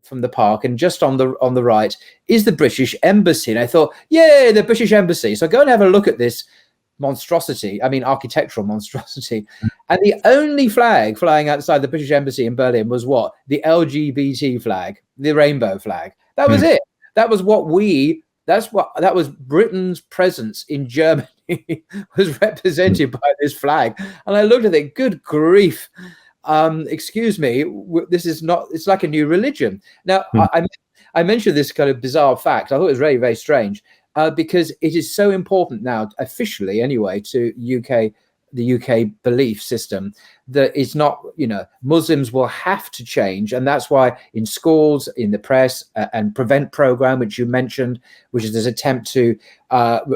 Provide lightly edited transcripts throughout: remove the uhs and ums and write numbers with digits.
from the park, and just on the right is the British Embassy. And I thought, yeah, the British Embassy. So go and have a look at this monstrosity, I mean architectural monstrosity. And the only flag flying outside the British Embassy in Berlin was what? The LGBT flag, the rainbow flag. That was it. That was that was Britain's presence in Germany was represented by this flag. And I looked at it, good grief. Excuse me, this is not, it's like a new religion. Now, I mentioned this kind of bizarre fact. I thought it was very, very strange because it is so important now, officially anyway, to the UK belief system, that it's not, Muslims will have to change. And that's why in schools, in the press, and Prevent program, which you mentioned, which is this attempt to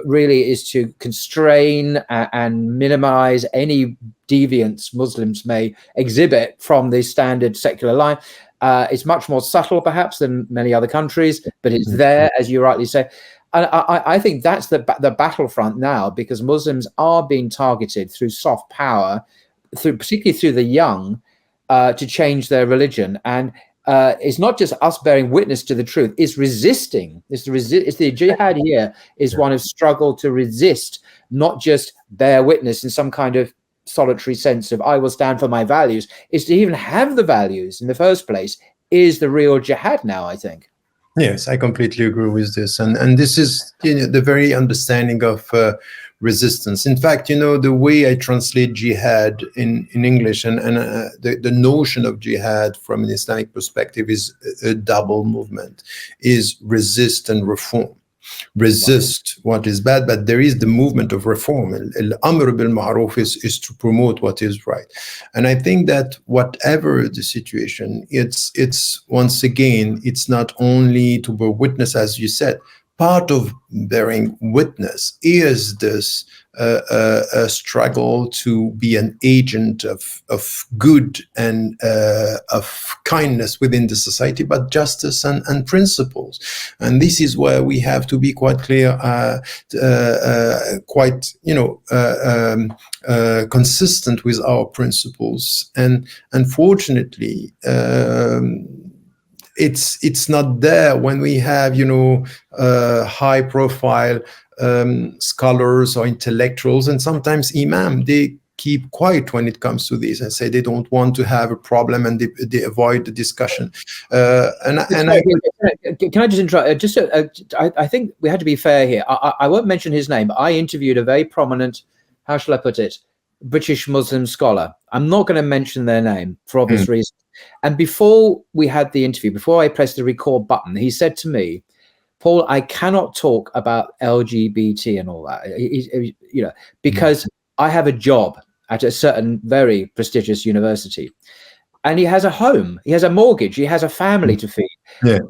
really is to constrain and minimize any deviance Muslims may exhibit from the standard secular line. It's much more subtle, perhaps, than many other countries, but it's there, as you rightly say. And I think that's the battlefront now, because Muslims are being targeted through soft power, particularly through the young, to change their religion. And it's not just us bearing witness to the truth; it's resisting. It's the jihad here is one of struggle to resist, not just bear witness in some kind of solitary sense of I will stand for my values. Is to even have the values in the first place is the real jihad now, I think. Yes, I completely agree with this. And this is the very understanding of resistance. In fact, the way I translate jihad in English and the notion of jihad from an Islamic perspective is a double movement, is resist and reform. Resist what is bad, but there is the movement of reform. Al-amr bil ma'ruf is to promote what is right. And I think that whatever the situation, it's once again, it's not only to bear witness, as you said. Part of bearing witness is this a struggle to be an agent of good and of kindness within the society, but justice and principles. And this is where we have to be quite clear, quite consistent with our principles. And unfortunately, it's not there when we have high profile scholars or intellectuals, and sometimes imam, they keep quiet when it comes to this and say they don't want to have a problem, and they avoid the discussion. Can I just interrupt? I think we had to be fair here. I won't mention his name. I interviewed a very prominent, how shall I put it, British Muslim scholar. I'm not going to mention their name for obvious reasons. And before we had the interview, before I pressed the record button, he said to me, Paul, I cannot talk about LGBT and all that, because I have a job at a certain very prestigious university, and he has a home, he has a mortgage, he has a family to feed. Yeah.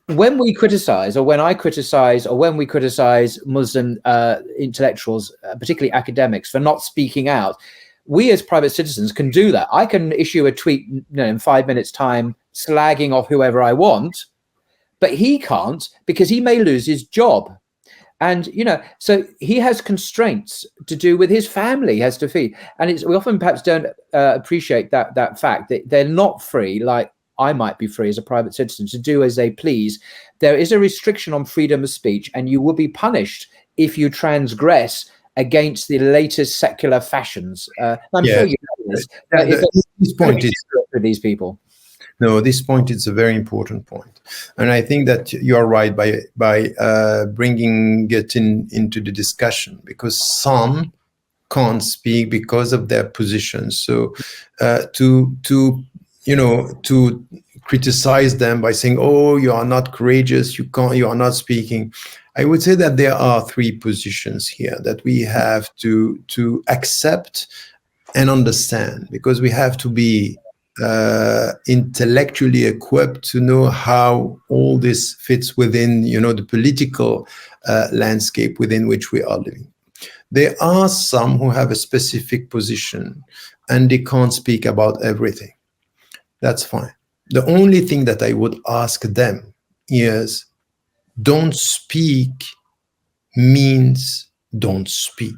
When we criticize, or when I criticize, or when we criticize Muslim intellectuals, particularly academics, for not speaking out, we as private citizens can do that. I can issue a tweet in 5 minutes time slagging off whoever I want, but he can't, because he may lose his job. And, so he has constraints to do with his family, he has to feed. And we often perhaps don't appreciate that fact that they're not free, like I might be free as a private citizen to do as they please. There is a restriction on freedom of speech, and you will be punished if you transgress against the latest secular fashions. I'm sure you know this. This point is for these people. No, this point is a very important point, and I think that you are right by bringing it into the discussion, because some can't speak because of their positions. So to criticize them by saying, "Oh, you are not courageous. You are not speaking." I would say that there are three positions here that we have to accept and understand, because we have to be intellectually equipped to know how all this fits within, the political landscape within which we are living. There are some who have a specific position and they can't speak about everything. That's fine. The only thing that I would ask them is, don't speak means don't speak.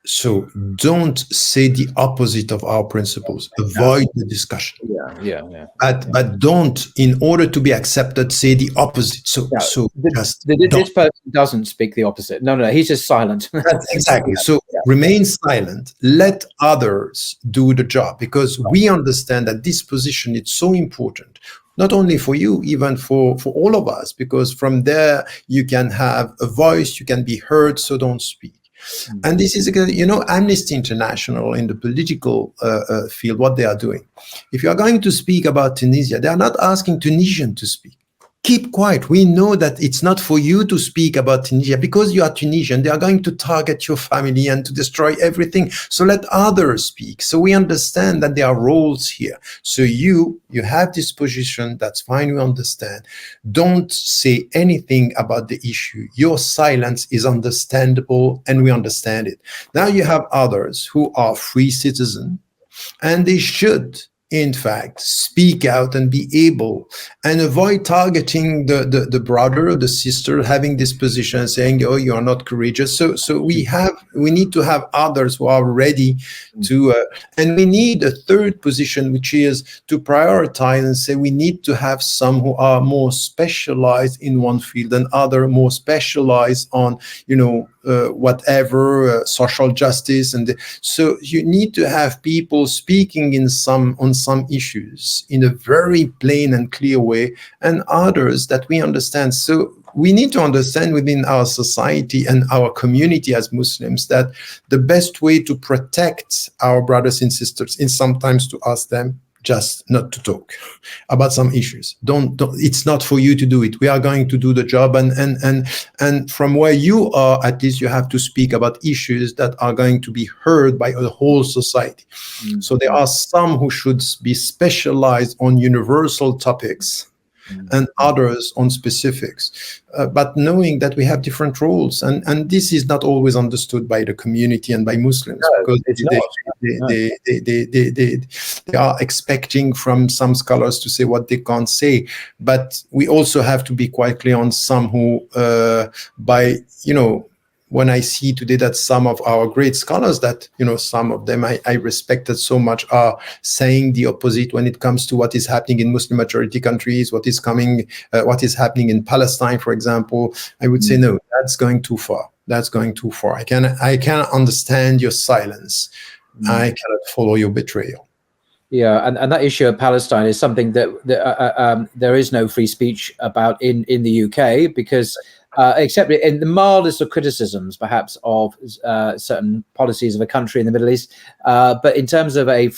So don't say the opposite of our principles. Avoid the discussion. Yeah. But don't, in order to be accepted, say the opposite. Yeah. So just This person doesn't speak the opposite. No, he's just silent. That's exactly. So remain silent. Let others do the job, because we understand that this position is so important, not only for you, even for all of us, because from there you can have a voice, you can be heard. So don't speak. And this is, Amnesty International in the political field, what they are doing. If you are going to speak about Tunisia, they are not asking Tunisian to speak. Keep quiet. We know that it's not for you to speak about Tunisia, because you are Tunisian. They are going to target your family and to destroy everything. So let others speak. So we understand that there are roles here. So you have this position. That's fine. We understand. Don't say anything about the issue. Your silence is understandable, and we understand it. Now you have others who are free citizens, and they should, in fact, speak out and be able, and avoid targeting the brother or the sister having this position, saying, oh, you are not courageous. So we need to have others who are ready to, and we need a third position, which is to prioritize and say we need to have some who are more specialized in one field and other more specialized on, whatever, social justice. And so you need to have people speaking on some issues in a very plain and clear way, and others that we understand. So we need to understand within our society and our community as Muslims that the best way to protect our brothers and sisters is sometimes to ask them just not to talk about some issues. Don't it's not for you to do it. We are going to do the job, and from where you are, at least you have to speak about issues that are going to be heard by the whole society. So there are some who should be specialized on universal topics and others on specifics, but knowing that we have different roles, and this is not always understood by the community and by Muslims, because they are expecting from some scholars to say what they can't say. But we also have to be quite clear on some who, when I see today that some of our great scholars that, some of them I respected so much, are saying the opposite when it comes to what is happening in Muslim majority countries, what is happening in Palestine, for example, I would say, no, that's going too far. That's going too far. I cannot understand your silence. I cannot follow your betrayal. Yeah, and that issue of Palestine is something that there is no free speech about in the UK, because except in the mildest of criticisms, perhaps, of certain policies of a country in the Middle East, but in terms of a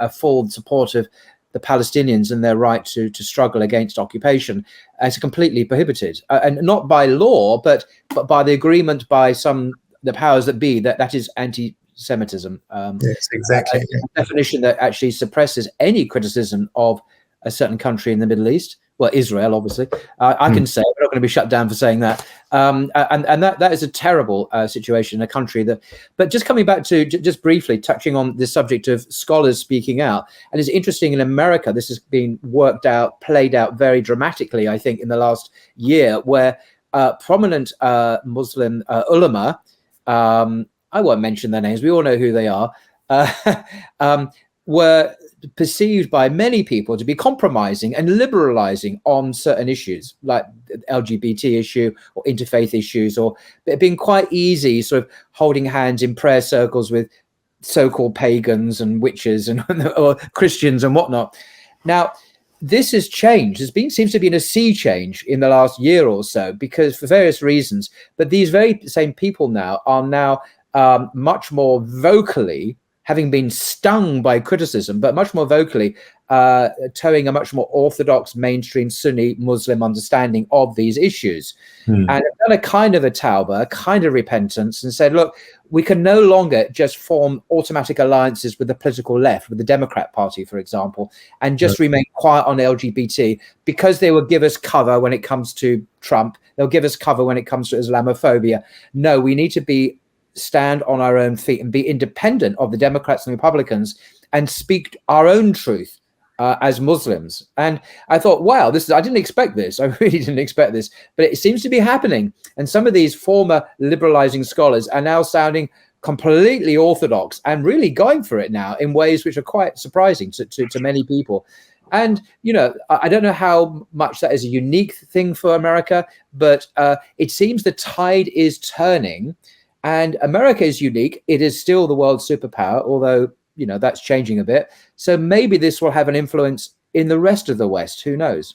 full support of the Palestinians and their right to struggle against occupation, it's completely prohibited, and not by law, but by the agreement by the powers that be, that is anti-Semitism. Yes, exactly. A definition that actually suppresses any criticism of a certain country in the Middle East. Well, Israel, obviously. I can say we're not going to be shut down for saying that. And that is a terrible situation in a country that. But just coming back to just briefly touching on the subject of scholars speaking out, and it's interesting, in America, this has been played out very dramatically, I think, in the last year, where prominent Muslim ulama, I won't mention their names, we all know who they are, were perceived by many people to be compromising and liberalizing on certain issues, like the LGBT issue or interfaith issues, or being quite easy, sort of holding hands in prayer circles with so-called pagans and witches and or Christians and whatnot. Now, this has changed. Seems to have been a sea change in the last year or so, because for various reasons. But these very same people now are much more vocally, having been stung by criticism, but much more vocally towing a much more orthodox, mainstream Sunni Muslim understanding of these issues. And have done a kind of a tawbah, a kind of repentance, and said, look, we can no longer just form automatic alliances with the political left, with the Democrat Party, for example, and just remain quiet on LGBT, because they will give us cover when it comes to Trump. They'll give us cover when it comes to Islamophobia. No, we need to stand on our own feet and be independent of the Democrats and Republicans and speak our own truth as Muslims. And I thought, wow, I didn't expect this. I really didn't expect this, but it seems to be happening. And some of these former liberalizing scholars are now sounding completely orthodox and really going for it now in ways which are quite surprising to many people. And, you know, I don't know how much that is a unique thing for America, but it seems the tide is turning, and America is unique. It is still the world superpower, although, you know, that's changing a bit. So maybe this will have an influence in the rest of the West. Who knows?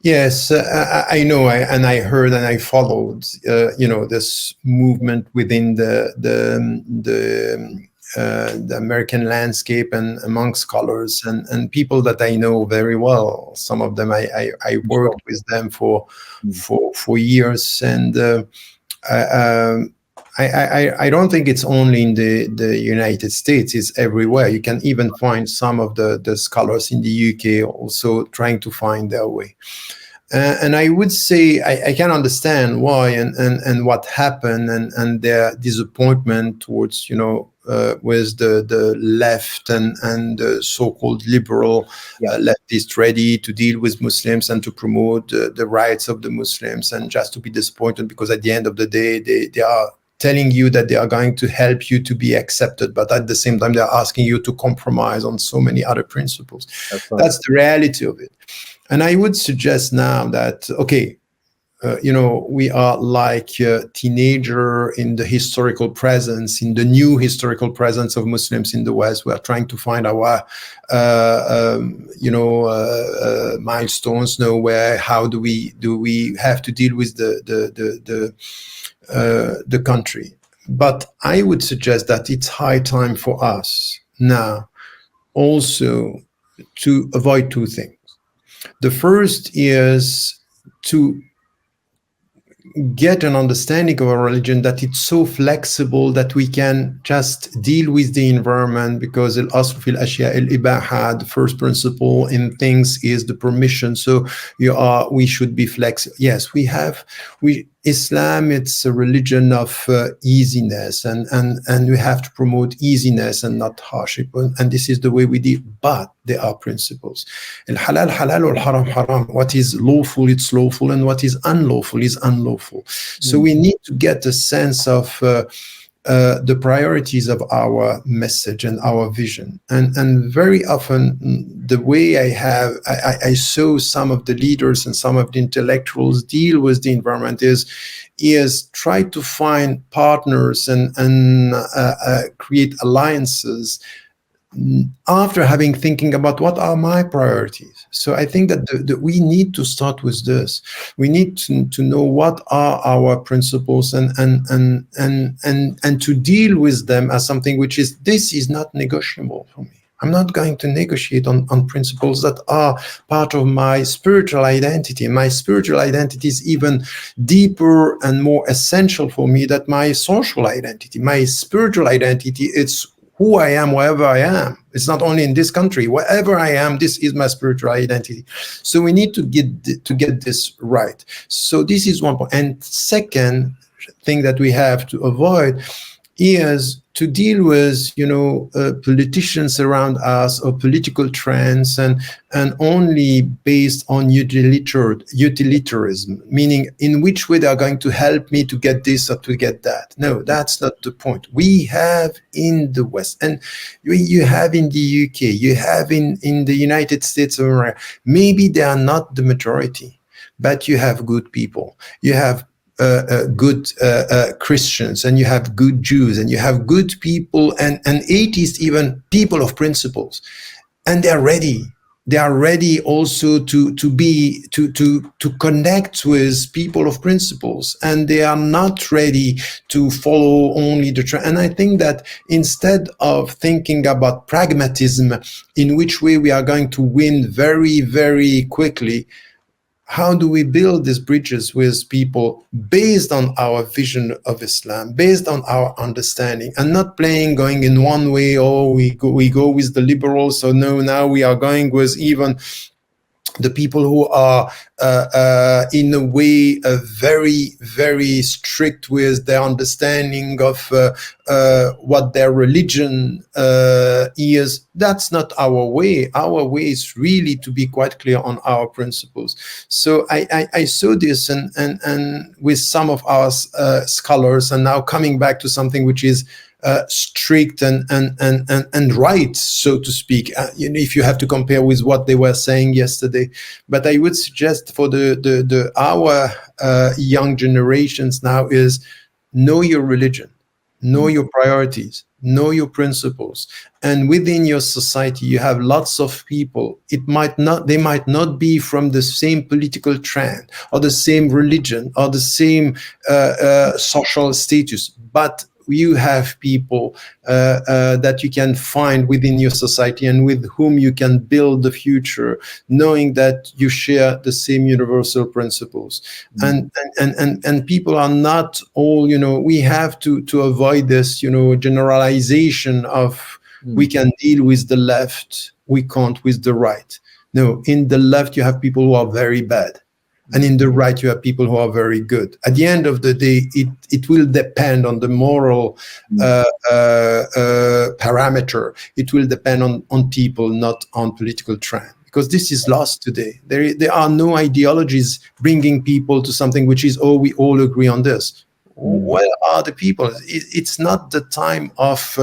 Yes, I know, and I heard and I followed, you know, this movement within the American landscape and among scholars and people that I know very well. Some of them I worked with them for years, and I don't think it's only in the United States, it's everywhere. You can even find some of the scholars in the UK also trying to find their way. And I would say I can understand why and what happened and their disappointment towards, you know, with the left and the so-called liberal leftists ready to deal with Muslims and to promote the rights of the Muslims, and just to be disappointed because at the end of the day they are telling you that they are going to help you to be accepted, but at the same time they're asking you to compromise on so many other principles. That's the reality of it. And I would suggest now that, okay, you know, we are like a teenager in the historical presence, in the new historical presence of Muslims in the West. We are trying to find our, milestones. How do we have to deal with the country? But I would suggest that it's high time for us now also to avoid two things. The first is to get an understanding of our religion that it's so flexible that we can just deal with the environment, because al-asl fil ashya al-ibaha, the first principle in things is the permission. So we should be flexible. Yes, Islam, it's a religion of easiness, and we have to promote easiness and not hardship. And this is the way we deal. But there are principles. Al-halal halal, al-haram haram. What is lawful, it's lawful, and what is unlawful is unlawful. So we need to get a sense of the priorities of our message and our vision. And very often, the way I saw some of the leaders and some of the intellectuals deal with the environment is try to find partners and create alliances after having thinking about what are my priorities. So I think that we need to start with this. We need to know what are our principles and to deal with them as something which is, this is not negotiable for me. I'm not going to negotiate on principles that are part of my spiritual identity. My spiritual identity is even deeper and more essential for me than my social identity. My spiritual identity, it's who I am wherever I am. It's not only in this country. Wherever I am, this is my spiritual identity. So we need to get this right. So this is one point. And second thing that we have to avoid is to deal with, politicians around us or political trends and only based on utilitarianism, meaning in which way they are going to help me to get this or to get that. No, that's not the point. We have in the West, and you have in the UK, you have in the United States of America, maybe they are not the majority, but you have good people. You have good Christians, and you have good Jews, and you have good people and atheists, even people of principles, and they are ready. They are ready also to connect with people of principles, and they are not ready to follow only the trend. And I think that instead of thinking about pragmatism, in which way we are going to win very, very quickly, how do we build these bridges with people based on our vision of Islam, based on our understanding, and not going in one way, we go with the liberals, so no, now we are going with even the people who are in a way very, very strict with their understanding of what their religion is. That's not our way. Our way is really to be quite clear on our principles. So I saw this and with some of our scholars, and now coming back to something which is strict and right, so to speak. If you have to compare with what they were saying yesterday, but I would suggest for our young generations now is know your religion, know your priorities, know your principles, and within your society you have lots of people. They might not be from the same political trend or the same religion or the same social status, but you have people that you can find within your society and with whom you can build the future, knowing that you share the same universal principles. And people are not all, we have to avoid this, generalization of we can deal with the left, we can't with the right. No, in the left you have people who are very bad. And in the right, you have people who are very good. At the end of the day, it will depend on the moral parameter. It will depend on people, not on political trend. Because this is lost today. There are no ideologies bringing people to something which is, we all agree on this. Where are the people? It's not the time of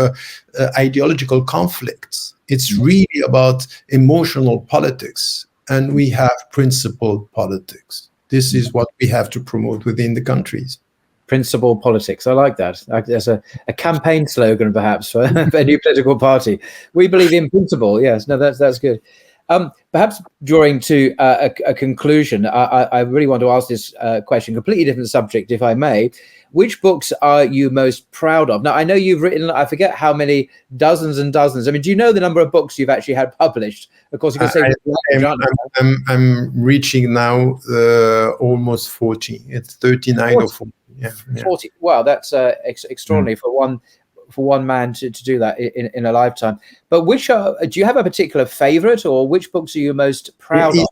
ideological conflicts. It's really about emotional politics. And we have principled politics. This is what we have to promote within the countries. Principled politics. I like that. There's a campaign slogan, perhaps, for a new political party. We believe in principle. Yes, no, that's good. Perhaps drawing to a conclusion, I really want to ask this question, completely different subject, if I may. Which books are you most proud of? Now, I know you've written, I forget how many, dozens and dozens. I mean, do you know the number of books you've actually had published? Of course, you can say I'm reaching now almost 40. It's 39 or 40. Yeah, 40. Wow, that's extraordinary for one man to do that in a lifetime. But do you have a particular favorite, or which books are you most proud of?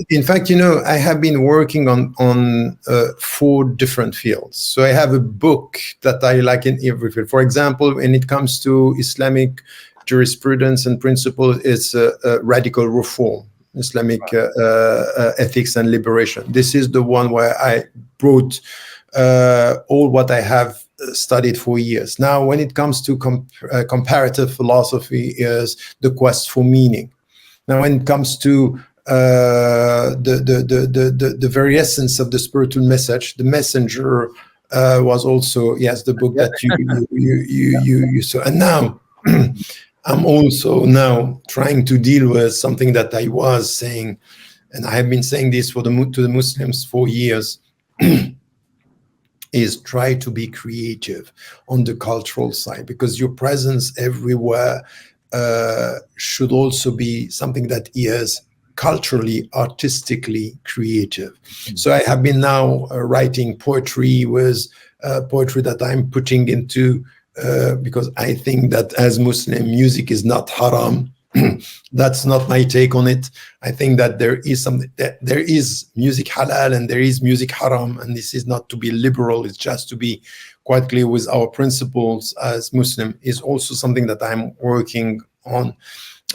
In fact, I have been working on 4 different fields. So I have a book that I like in every field. For example, when it comes to Islamic jurisprudence and principle, it's radical reform, Islamic ethics and liberation. This is the one where I brought all what I have studied for years. Now, when it comes to comparative philosophy, is the quest for meaning. Now, when it comes to the very essence of the spiritual message, the messenger was also the book that you saw. And now I'm also now trying to deal with something that I was saying, and I have been saying this to the Muslims for years. Is try to be creative on the cultural side, because your presence everywhere should also be something that is culturally, artistically creative. So I have been now writing poetry with poetry that I'm putting into, because I think that as Muslim, music is not haram. That's not my take on it. I think that there is music halal and there is music haram, and this is not to be liberal. It's just to be quite clear with our principles as Muslim. Is also something that I'm working on.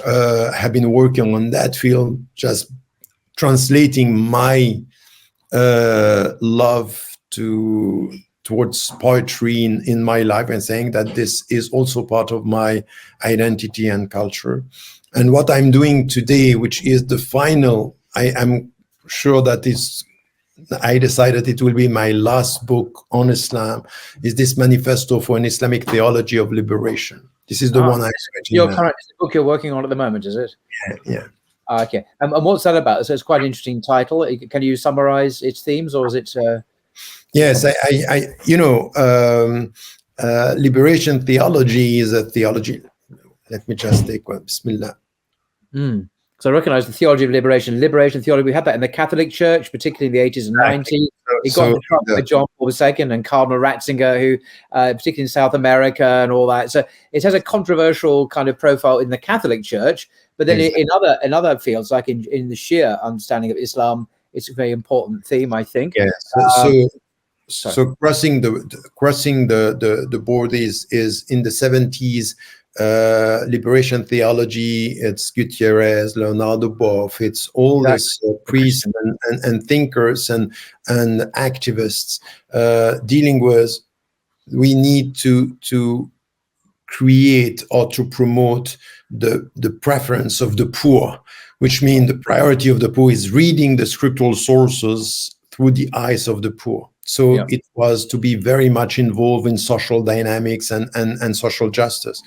Have been working on that field, just translating my love towards poetry in my life, and saying that this is also part of my identity and culture. And what I'm doing today, which is the final, I am sure that I decided it will be my last book on Islam, is this manifesto for an Islamic theology of liberation. This is the one I'm writing. Your current book you're working on at the moment, is it? Yeah. Okay. And what's that about? So it's quite an interesting title. Can you summarize its themes, or is it? Yes, liberation theology is a theology. Let me just take one. Bismillah. So I recognize the theology of liberation theology. We had that in the Catholic Church, particularly in the 80s and 90s. It got into trouble with John Paul II and Cardinal Ratzinger, who, particularly in South America and all that. So it has a controversial kind of profile in the Catholic Church, But then in other fields, like in the Shia understanding of Islam, it's a very important theme, I think. Yes. So crossing the board is in the 70s. Liberation theology, it's Gutierrez, Leonardo Boff, it's all this priests and thinkers and activists dealing with, we need to create or to promote the preference of the poor, which means the priority of the poor is reading the scriptural sources through the eyes of the poor. So it was to be very much involved in social dynamics and social justice.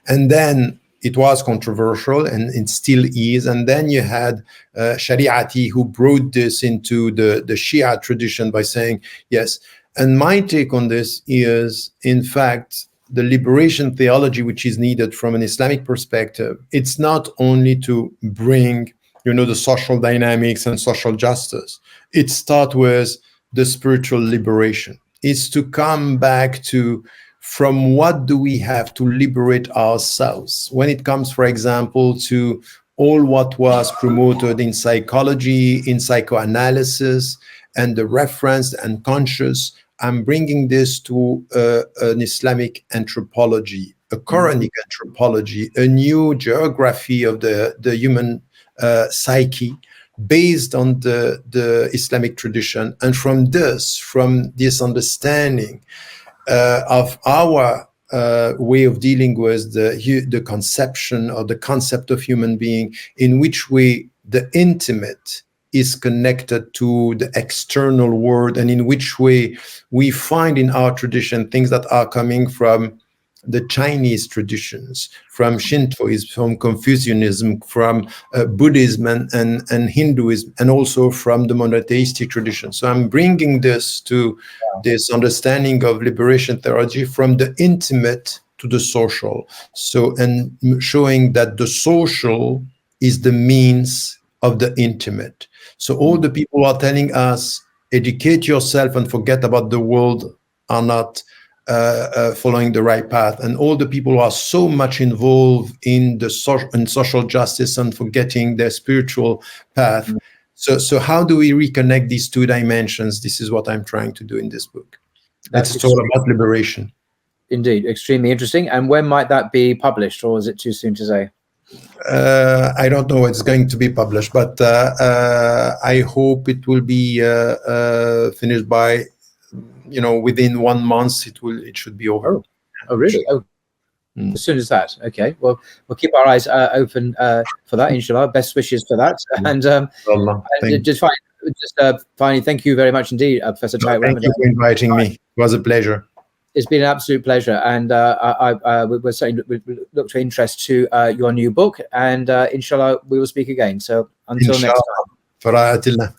And then it was controversial, and it still is. And then you had Shariati, who brought this into the Shia tradition by saying, yes. And my take on this is, in fact, the liberation theology, which is needed from an Islamic perspective, it's not only to bring, the social dynamics and social justice. It starts with the spiritual liberation. It's to come back to, from what do we have to liberate ourselves? When it comes, for example, to all what was promoted in psychology, in psychoanalysis, and the reference and conscious, I'm bringing this to an Islamic anthropology, a Quranic anthropology, a new geography of the human psyche, based on the Islamic tradition. And from this understanding of our way of dealing with the conception or the concept of human being, in which way the intimate is connected to the external world, and in which way we find in our tradition things that are coming from the Chinese traditions, from Shintoism, from Confucianism, from Buddhism and Hinduism, and also from the monotheistic tradition. So I'm bringing this to this understanding of liberation theology from the intimate to the social. So, and showing that the social is the means of the intimate. So all the people who are telling us, educate yourself and forget about the world, are not following the right path. And all the people who are so much involved in the social justice and forgetting their spiritual path. So how do we reconnect these two dimensions? This is what I'm trying to do in this book. It's all about liberation. Indeed, extremely interesting. And when might that be published, or is it too soon to say? I don't know it's going to be published, but I hope it will be finished by, within 1 month. It should be over. Oh really? Oh, as soon as that. Okay. Well, we'll keep our eyes open for that, inshallah. Best wishes for that. And finally, thank you very much indeed, Professor Tariq Ramadan. Thank you for inviting me. It was a pleasure. It's been an absolute pleasure, and we're certainly look to interest to your new book, and inshallah we will speak again. So until next time.